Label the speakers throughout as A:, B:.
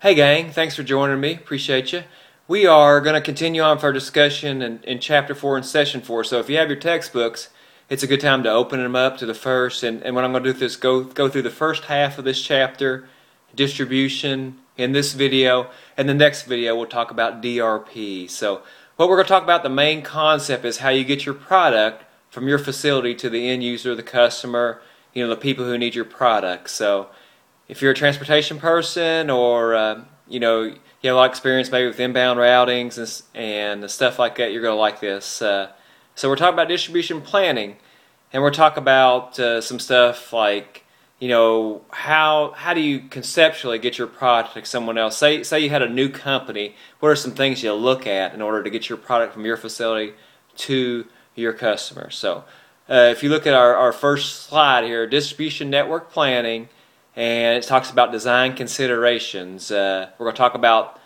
A: Hey gang, thanks for joining me. Appreciate you. We are going to continue on with our discussion in Chapter 4 and Session 4. So if you have your textbooks, it's a good time to open them up to the first. And what I'm going to do is go through the first half of this chapter, distribution, in this video. And the next video we'll talk about DRP. So what we're going to talk about, the main concept is how you get your product from your facility to the end user, the customer, the people who need your product. So if you're a transportation person or you have a lot of experience maybe with inbound routings and stuff like that, you're going to like this. So we're talking about distribution planning, and we're talking about some stuff like how do you conceptually get your product to someone else. Say you had a new company. What are some things you look at in order to get your product from your facility to your customer? So if you look at our first slide here, distribution network planning, and it talks about design considerations. We're going to talk about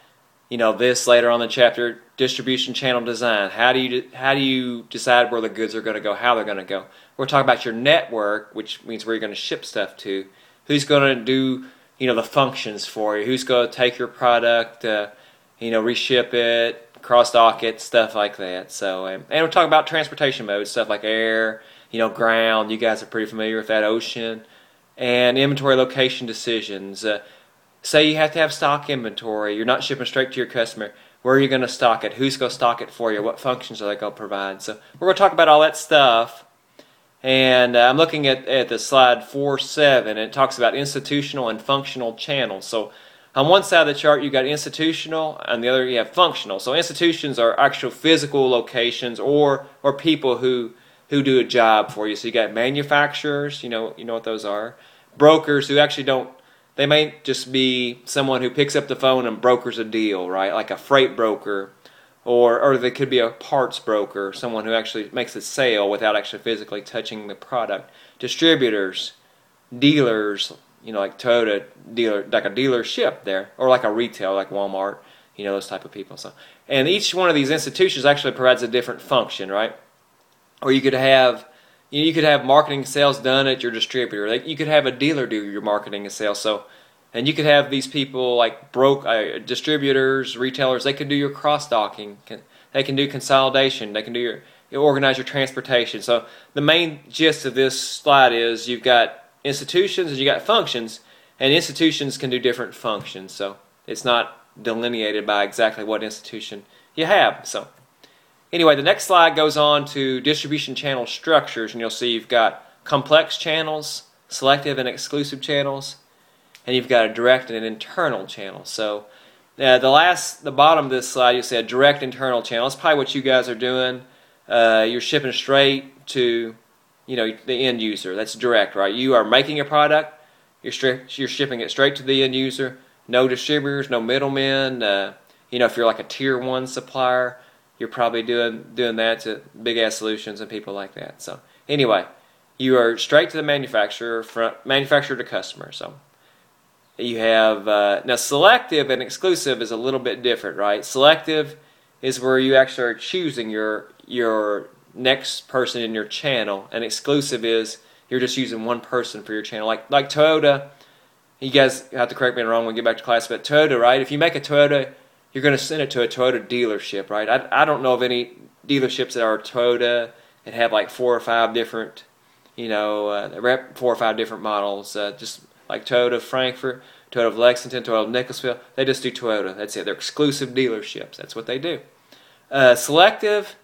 A: this later on in the chapter. Distribution channel design. How do you decide where the goods are going to go, how they're going to go? We're talking about your network, which means where you're going to ship stuff to. Who's going to do the functions for you? Who's going to take your product, reship it, cross-dock it, stuff like that. So and we're talking about transportation modes, stuff like air, ground. You guys are pretty familiar with that, ocean. And inventory location decisions. Say you have to have stock inventory. You're not shipping straight to your customer. Where are you going to stock it? Who's going to stock it for you? What functions are they going to provide? So we're going to talk about all that stuff. And I'm looking at the slide 4.7. And it talks about institutional and functional channels. So on one side of the chart you got institutional, on the other you have functional. So institutions are actual physical locations or people who do a job for you. So you got manufacturers, you know what those are. Brokers who actually don't, they may just be someone who picks up the phone and brokers a deal, right? Like a freight broker, or they could be a parts broker, someone who actually makes a sale without actually physically touching the product. Distributors, dealers, like Toyota dealer, like a dealership there, or like a retail, like Walmart, those type of people. So, and each one of these institutions actually provides a different function, right? Or you could have marketing and sales done at your distributor. You could have a dealer do your marketing and sales. So, and you could have these people like distributors, retailers. They can do your cross-docking. They can do consolidation. They can do organize your transportation. So the main gist of this slide is you've got institutions and you got functions, and institutions can do different functions. So it's not delineated by exactly what institution you have. So anyway, the next slide goes on to distribution channel structures, and you'll see you've got complex channels, selective and exclusive channels, and you've got a direct and an internal channel. So the bottom of this slide, you'll see a direct internal channel. That's probably what you guys are doing. You're shipping straight to the end user. That's direct, right? You are making a product. You're shipping it straight to the end user. No distributors, no middlemen. If you're like a tier 1 supplier, you're probably doing that to Big Ass Solutions and people like that. So anyway, you are straight to the manufacturer, from manufacturer to customer. So you have now selective and exclusive is a little bit different, right? Selective is where you actually are choosing your next person in your channel, and exclusive is you're just using one person for your channel. Like Toyota, you guys have to correct me if I'm wrong when we get back to class, but Toyota, right? If you make a Toyota, you're going to send it to a Toyota dealership, right? I don't know of any dealerships that are Toyota and have like 4 or 5 different, rep 4 or 5 different models. Just like Toyota of Frankfurt, Toyota of Lexington, Toyota of Nicholasville, they just do Toyota. That's it. They're exclusive dealerships. That's what they do. Selective,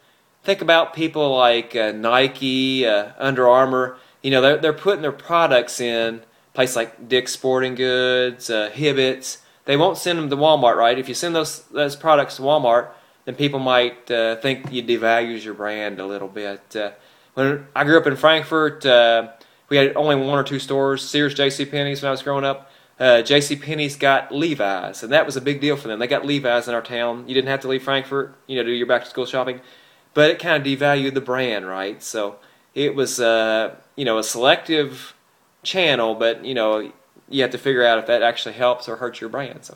A: think about people like Nike, Under Armour. They're putting their products in places like Dick's Sporting Goods, Hibbett's. They won't send them to Walmart, right? If you send those products to Walmart, then people might think you devalues your brand a little bit. When I grew up in Frankfurt, we had only 1 or 2 stores, Sears, JCPenney's when I was growing up. JCPenney's got Levi's, and that was a big deal for them. They got Levi's in our town. You didn't have to leave Frankfurt, do your back-to-school shopping. But it kind of devalued the brand, right? So it was, a selective channel, but, you have to figure out if that actually helps or hurts your brand. So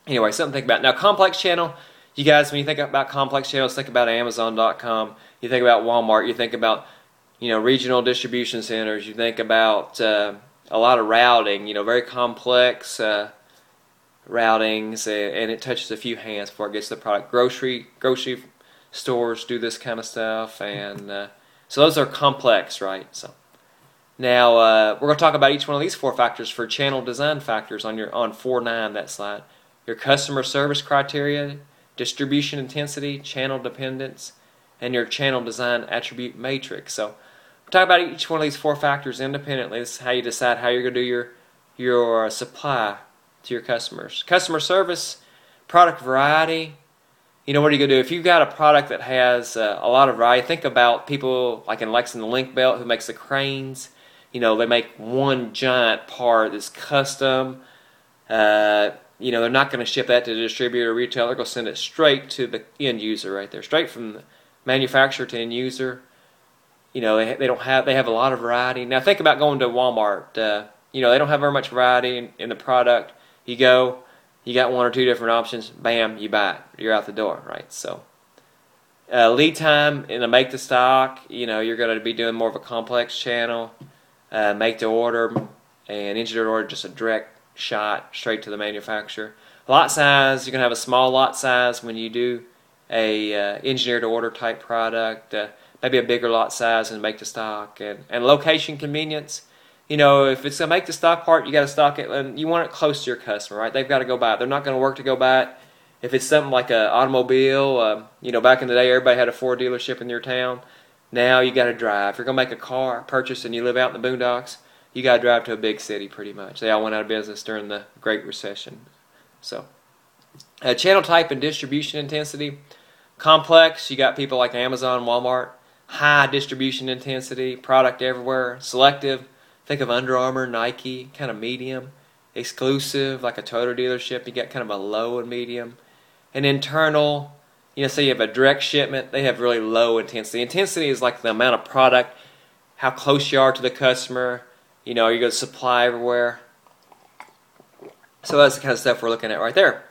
A: anyway, something to think about. Now, complex channel, you guys, when you think about complex channels, think about Amazon.com. You think about Walmart. You think about, regional distribution centers. You think about a lot of routing, very complex routings, and it touches a few hands before it gets to the product. Grocery stores do this kind of stuff, and so those are complex, right? So now we're going to talk about each one of these 4 factors for channel design factors on 4.9, that slide. Your customer service criteria, distribution intensity, channel dependence, and your channel design attribute matrix. So we'll talk about each one of these 4 factors independently. This is how you decide how you're going to do your supply to your customers. Customer service, product variety. You know, what are you going to do? If you've got a product that has a lot of variety, think about people like in Lexington Link Belt who makes the cranes. You know, they make one giant part that's custom. You know, they're not going to ship that to the distributor or retailer. They're going to send it straight to the end user right there, straight from the manufacturer to end user. You know, they have a lot of variety. Now think about going to Walmart. You know, they don't have very much variety in the product. You go, you got 1 or 2 different options. Bam, you buy it. You're out the door, right? So lead time in a make to stock. You know, you're going to be doing more of a complex channel. Make to order and engineered order, just a direct shot straight to the manufacturer. Lot size, you're going to have a small lot size when you do a engineered order type product, maybe a bigger lot size and make to stock. And location convenience, you know, if it's a make to stock part, you got to stock it, and you want it close to your customer, right? They've got to go buy it. They're not going to work to go buy it. If it's something like an automobile, you know, back in the day, everybody had a Ford dealership in your town. Now you got to drive. If you're going to make a car purchase and you live out in the boondocks, you got to drive to a big city pretty much. They all went out of business during the Great Recession. So, channel type and distribution intensity. Complex, you got people like Amazon, Walmart. High distribution intensity, product everywhere. Selective, think of Under Armour, Nike, kind of medium. Exclusive, like a Toyota dealership, you got kind of a low and medium. And internal, you know, say you have a direct shipment, they have really low intensity. Intensity is like the amount of product, how close you are to the customer. You know, are you going to supply everywhere? So that's the kind of stuff we're looking at right there.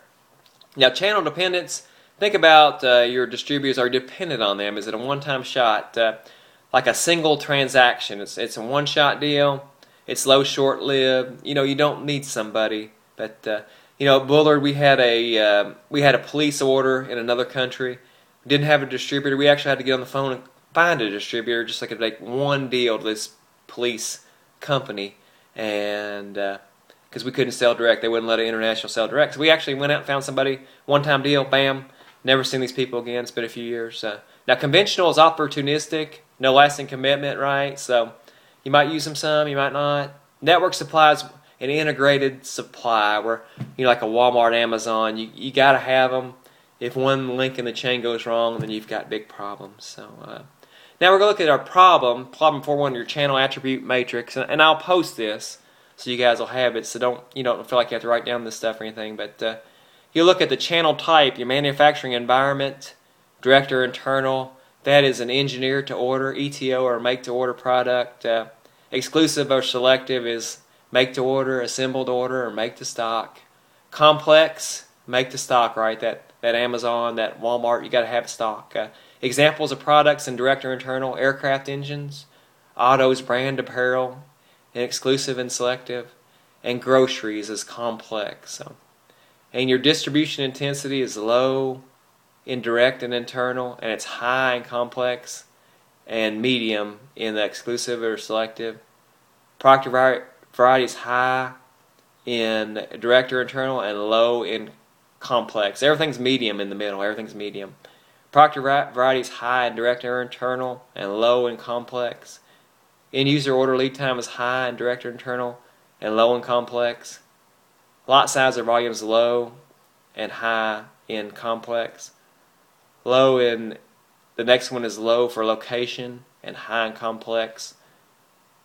A: Now, channel dependence, think about your distributors are dependent on them. Is it a one-time shot? Like a single transaction. It's a one-shot deal. It's low, short-lived. You know, you don't need somebody. But, you know, at Bullard, we had a police order in another country. We didn't have a distributor. We actually had to get on the phone and find a distributor just so I could make one deal to this police company, and because we couldn't sell direct, they wouldn't let an international sell direct. So we actually went out and found somebody, one-time deal, bam, never seen these people again. It's been a few years. Now conventional is opportunistic, no lasting commitment, right? So you might use them some, you might not. Network supply is an integrated supply where, you know, like a Walmart, Amazon, you got to have them. If one link in the chain goes wrong, then you've got big problems. So now we're going to look at our problem 4.1, your channel attribute matrix, and I'll post this so you guys will have it. So don't feel like you have to write down this stuff or anything. But you look at the channel type, your manufacturing environment, direct or internal. That is an engineer to order, ETO or make to order product. Exclusive or selective is make to order, assembled order, or make to stock. Complex, make to stock, right? That Amazon, that Walmart, you got to have stock. Examples of products in direct or internal: aircraft engines, autos, brand apparel, and exclusive and selective, and groceries is complex. So, and your distribution intensity is low in direct and internal, and it's high in complex, and medium in the exclusive or selective. Product variety is high in direct or internal, and low in complex. Everything's medium in the middle. Everything's medium. Product variety is high in direct or internal, and low in complex. End user order lead time is high in direct or internal, and low in complex. Lot size or volume is low and high in complex. Low in the next one is low for location and high in complex.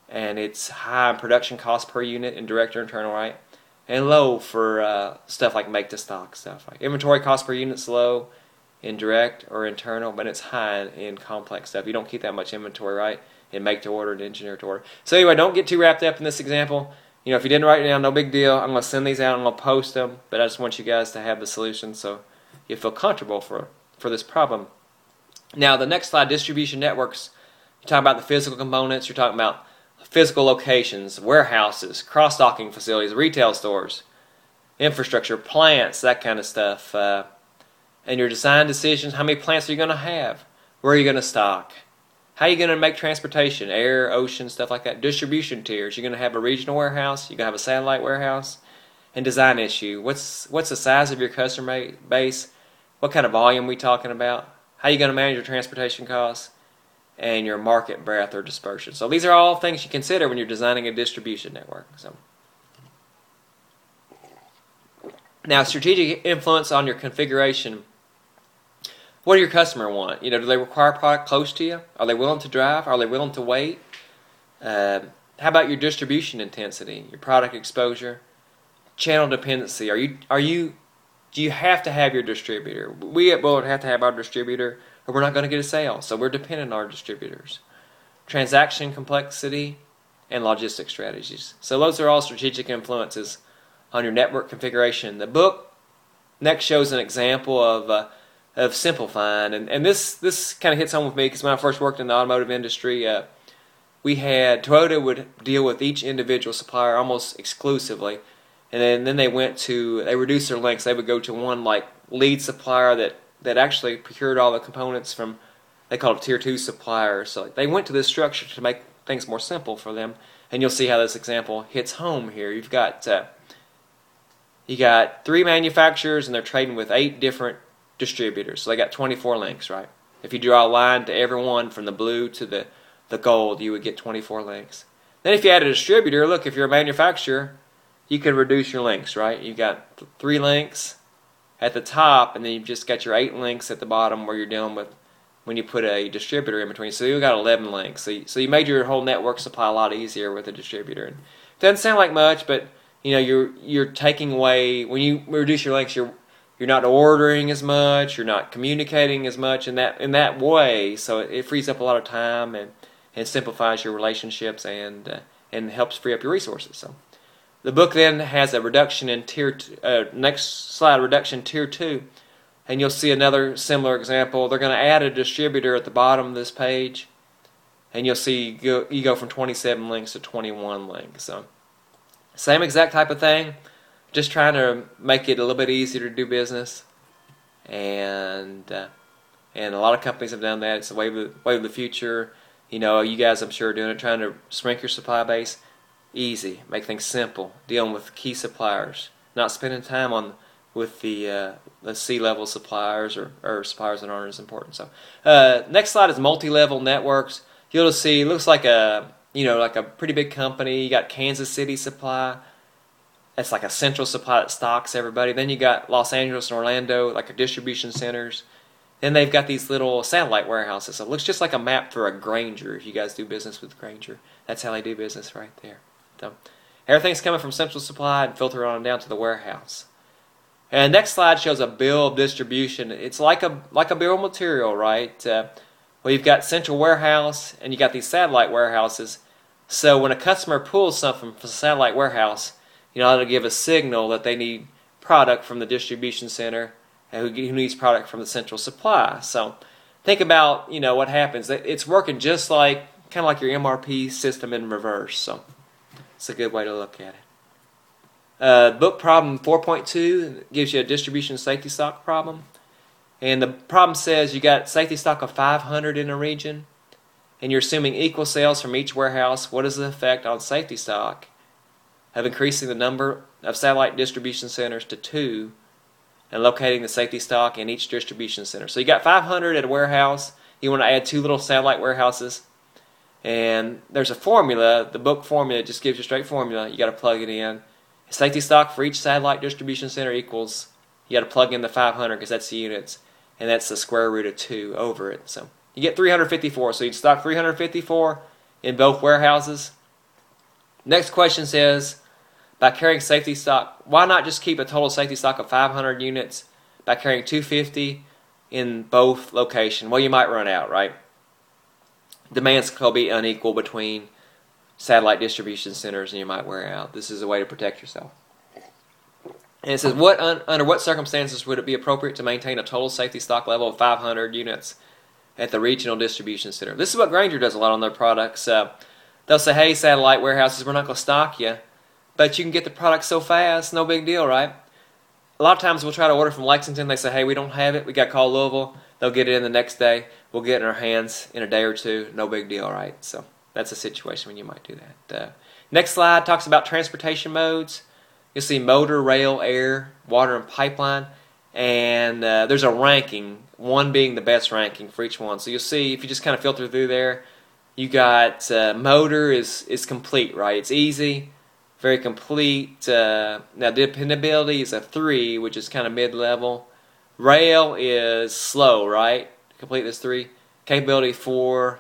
A: And it's high in production cost per unit in direct or internal, right? And low for stuff like make to stock stuff. Like inventory cost per unit is low in direct or internal, but it's high in complex stuff. You don't keep that much inventory, right? In make to order and engineer to order. So anyway, don't get too wrapped up in this example. You know, if you didn't write it down, no big deal. I'm going to send these out. I'm going to post them, but I just want you guys to have the solution so you feel comfortable for this problem. Now, the next slide, distribution networks. You're talking about the physical components. You're talking about physical locations, warehouses, cross-docking facilities, retail stores. infrastructure, plants, that kind of stuff. And your design decisions, how many plants are you going to have? Where are you going to stock? How are you going to make transportation, air, ocean, stuff like that? Distribution tiers, you're going to have a regional warehouse, you're going to have a satellite warehouse. And design issue, what's the size of your customer base? What kind of volume are we talking about? How are you going to manage your transportation costs? And your market breadth or dispersion. So these are all things you consider when you're designing a distribution network. So now, strategic influence on your configuration. What do your customer want? Do they require a product close to you? Are they willing to drive? Are they willing to wait? How about your distribution intensity, your product exposure, channel dependency? Do you have to have your distributor? We at Bullard have to have our distributor, or we're not going to get a sale. So we're dependent on our distributors. Transaction complexity and logistic strategies. So those are all strategic influences on your network configuration. The book next shows an example of simplifying, and this kind of hits home with me because when I first worked in the automotive industry, Toyota would deal with each individual supplier almost exclusively, and then they reduced their links. They would go to one lead supplier that actually procured all the components from, they called it tier 2 suppliers. So they went to this structure to make things more simple for them, and you'll see how this example hits home here. You got 3 manufacturers, and they're trading with 8 different distributors. So they got 24 links, right? If you draw a line to every one from the blue to the gold, you would get 24 links. Then if you add a distributor, look, if you're a manufacturer, you can reduce your links, right? You've got 3 links at the top, and then you've just got your 8 links at the bottom where you're dealing with when you put a distributor in between. So you've got 11 links. So you made your whole network supply a lot easier with a distributor. And it doesn't sound like much, but you're taking away, when you reduce your links, you're not ordering as much, you're not communicating as much in that way. So it frees up a lot of time and simplifies your relationships and helps free up your resources. So the book then has a reduction in next slide, reduction tier 2, and you'll see another similar example. They're going to add a distributor at the bottom of this page, and you'll see you go from 27 links to 21 links. So same exact type of thing, just trying to make it a little bit easier to do business, and a lot of companies have done that. It's the way of the future. You guys, I'm sure, are doing it, trying to shrink your supply base. Easy, make things simple, dealing with key suppliers, not spending time with the C-level suppliers or suppliers that aren't as important. So next slide is multi-level networks. You'll see, it looks like a pretty big company. You got Kansas City Supply. That's like a central supply that stocks everybody. Then you got Los Angeles and Orlando, like a distribution centers. Then they've got these little satellite warehouses. So it looks just like a map for a Grainger. If you guys do business with Grainger, that's how they do business right there. So everything's coming from central supply and filtered on down to the warehouse. And next slide shows a bill of distribution. It's like a bill of material, right? Well, you've got central warehouse and you got these satellite warehouses. So when a customer pulls something from the satellite warehouse, it'll give a signal that they need product from the distribution center and who needs product from the central supply. So think about what happens. It's working just kind of like your MRP system in reverse. So it's a good way to look at it. Book problem 4.2 gives you a distribution safety stock problem. And the problem says you got safety stock of 500 in a region, and you're assuming equal sales from each warehouse. What is the effect on safety stock of increasing the number of satellite distribution centers to 2 and locating the safety stock in each distribution center? So you got 500 at a warehouse. You want to add 2 little satellite warehouses. And there's a formula. The book formula just gives you a straight formula. You got to plug it in. Safety stock for each satellite distribution center equals, you got to plug in the 500 because that's the units, and that's the square root of 2 over it. So you get 354. So you'd stock 354 in both warehouses. Next question says, by carrying safety stock, why not just keep a total safety stock of 500 units by carrying 250 in both locations? Well, you might run out, right? Demand's going to be unequal between satellite distribution centers, and you might wear out. This is a way to protect yourself. And it says, under what circumstances would it be appropriate to maintain a total safety stock level of 500 units at the regional distribution center? This is what Grainger does a lot on their products. They'll say, hey, satellite warehouses, we're not going to stock you, but you can get the product so fast, no big deal, right? a lot of times we'll try to order from Lexington. They say, hey, we don't have it. We got to call Louisville. They'll get it in the next day. We'll get it in our hands in a day or two. No big deal, right? So that's a situation when you might do that. Next slide talks about transportation modes. You'll see motor, rail, air, water, and pipeline. And there's a ranking, one being the best ranking for each one. So you'll see, if you just kind of filter through there, you got motor is complete, right? It's easy, very complete. Now dependability is a 3, which is kind of mid-level. Rail is slow, right? Complete is 3. Capability 4.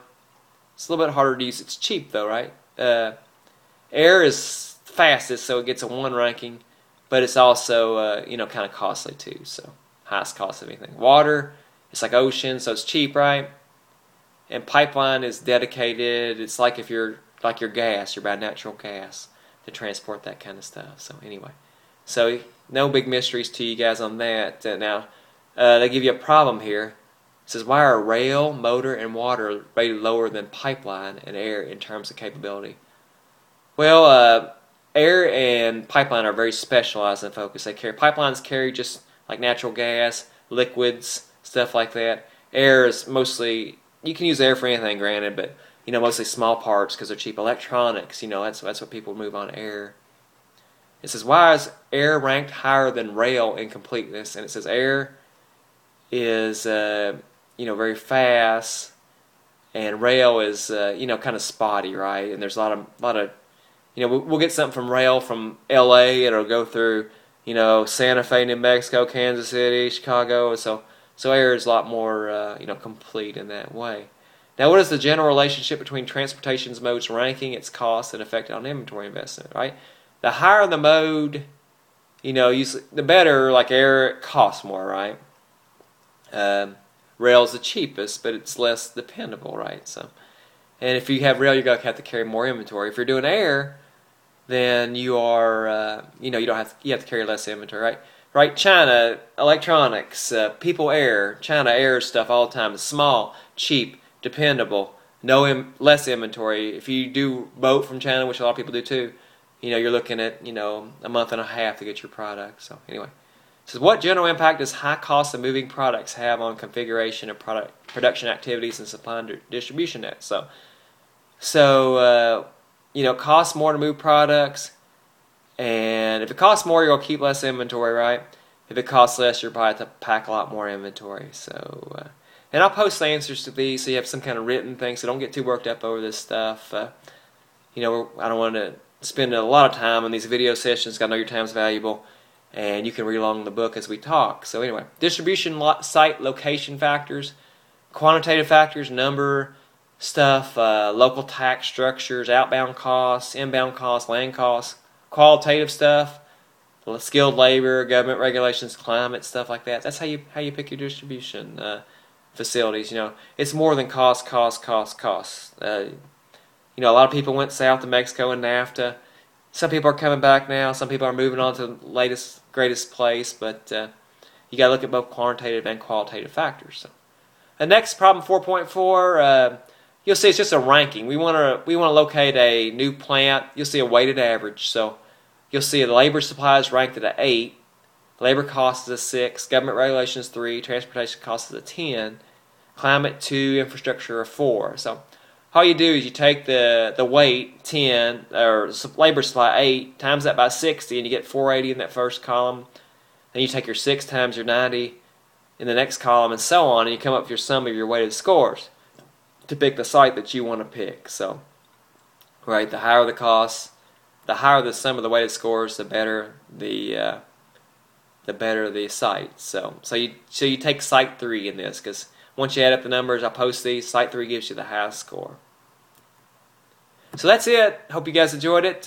A: It's a little bit harder to use. It's cheap though, right? Air is fastest, so it gets a 1 ranking, but it's also kind of costly too. So highest cost of anything. Water, it's like ocean, so it's cheap, right? And pipeline is dedicated. It's like if you're like your gas, you're buying natural gas to transport that kind of stuff. So anyway, so no big mysteries to you guys on that. Now they give you a problem here. It says, why are rail, motor, and water rated lower than pipeline and air in terms of capability? Well, air and pipeline are very specialized in focus. Pipelines carry just like natural gas, liquids, stuff like that. Air is mostly, you can use air for anything, granted, but mostly small parts because they're cheap. Electronics, that's what people move on air. It says, why is air ranked higher than rail in completeness? And it says air is very fast, and rail is kind of spotty, right? And there's a lot of we'll get something from rail from L.A. It'll go through Santa Fe, New Mexico, Kansas City, Chicago. So air is a lot more complete in that way. Now, what is the general relationship between transportation modes ranking, its cost, and effect on inventory investment? Right, the higher the mode, usually the better. Like air, it costs more, right? Rail is the cheapest, but it's less dependable, right? So, and if you have rail, you're gonna have to carry more inventory. If you're doing air, then you are, you have to carry less inventory, right? Right? China electronics, people air, China air stuff all the time. It's small, cheap, dependable, less inventory. If you do boat from China, which a lot of people do too, you're looking at a month and a half to get your product. So anyway. It says, what general impact does high cost of moving products have on configuration of production activities and supply and distribution nets? So it costs more to move products, and if it costs more, you're going to keep less inventory, right? If it costs less, you're probably have to pack a lot more inventory. So, and I'll post the answers to these so you have some kind of written thing, so don't get too worked up over this stuff. I don't want to spend a lot of time on these video sessions because I know your time's valuable. And you can read along the book as we talk. So anyway, distribution site location factors, quantitative factors, number, stuff, local tax structures, outbound costs, inbound costs, land costs, qualitative stuff, skilled labor, government regulations, climate, stuff like that. That's how you pick your distribution facilities. It's more than cost. A lot of people went south to Mexico and NAFTA. Some people are coming back now. Some people are moving on to the latest, greatest place. But you got to look at both quantitative and qualitative factors. So, next, problem 4.4. You'll see it's just a ranking. We want to locate a new plant. You'll see a weighted average. So you'll see the labor supply is ranked at an 8. Labor cost is a 6. Government regulations 3. Transportation cost is a 10. Climate 2. Infrastructure a 4. So all you do is you take the weight, 10, or labor supply, 8, times that by 60, and you get 480 in that first column. Then you take your 6 times your 90 in the next column, and so on, and you come up with your sum of your weighted scores to pick the site that you want to pick. So, right, the higher the cost, the higher the sum of the weighted scores, the better the site. So you take site 3 in this, because once you add up the numbers, I'll post these. Site 3 gives you the highest score. So that's it. Hope you guys enjoyed it.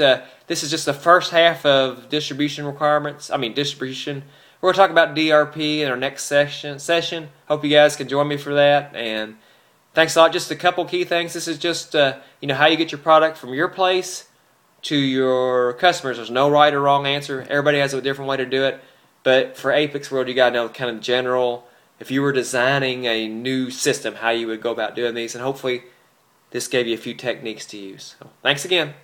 A: This is just the first half of distribution requirements. Distribution. We're going to talk about DRP in our next session. Hope you guys can join me for that. And thanks a lot. Just a couple key things. This is just how you get your product from your place to your customers. There's no right or wrong answer. Everybody has a different way to do it. But for Apex World, you got to know kind of general. If you were designing a new system, how you would go about doing these, and hopefully this gave you a few techniques to use. So, thanks again.